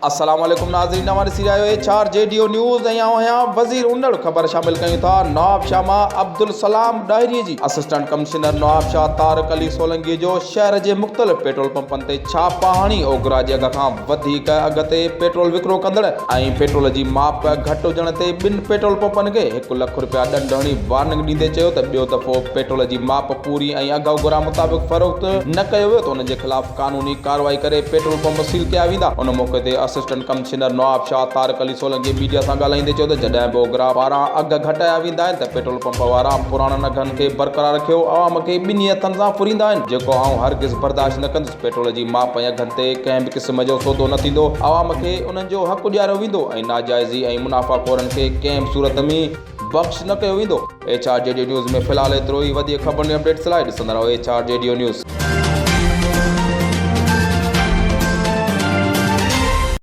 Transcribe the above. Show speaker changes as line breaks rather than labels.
अस्सलाम वालेकुम नाज़रीन, हमारे सिरायो HRJDO न्यूज़ ऐं वज़ीर उन्नड़ ख़बर शामिल कयूं था। नवाबशाह मां अब्दुल सलाम डायरी जी असिस्टेंट कमिश्नर नवाबशाह तारक अली सोलंकी जो शहर जे मुख़्तलिफ़ पेट्रोल पंपनि ते छापा हणी ओघरा जे अघ खां वधीक अघ ते पेट्रोल विकिरो कंदड़ ऐं पेट्रोल जी माप घटि हुजण ते ॿिनि पेट्रोल पंपनि खे ₹1 लख ॾंड हणी वार्निंग ॾींदे चयो त ॿियो दफ़ो पेट्रोल जी माप पूरी ऐं अघ उघरा मुताबिक़ फ़रोख़्त न कयो वियो त उन जे ख़िलाफ़ क़ानूनी कार्रवाई करे पेट्रोल पंप सील कया वेंदा। उन मौक़े ते assistant commissioner Nawabshah Tariq Ali Solanki media सां ॻाल्हाईंदे चयो त जॾहिं बि ओघरा पारां अघ घटाया वेंदा आहिनि त पेट्रोल पंप वारा पुराणनि अघनि खे बरक़रार रखियो आवाम खे ॿिन्ही हथनि सां फुरींदा आहिनि, जेको आउं हरगिज़ बर्दाश्त न कंदुसि। पेट्रोल जी माप ऐं अघनि ते कंहिं बि क़िस्म जो सौदो न थींदो। आवाम खे उन्हनि जो हक़ ॾियारियो वेंदो ऐं नाजाइज़ी ऐं मुनाफ़ाख़ोरनि खे कंहिं बि सूरत में बख़्श न कयो वेंदो। HRJDO न्यूज़ में फ़िलहालु एतिरो ई। वधीक ख़बरुनि ऐं अपडेट्स लाइ ॾिसंदा रहो HRJDO न्यूज़।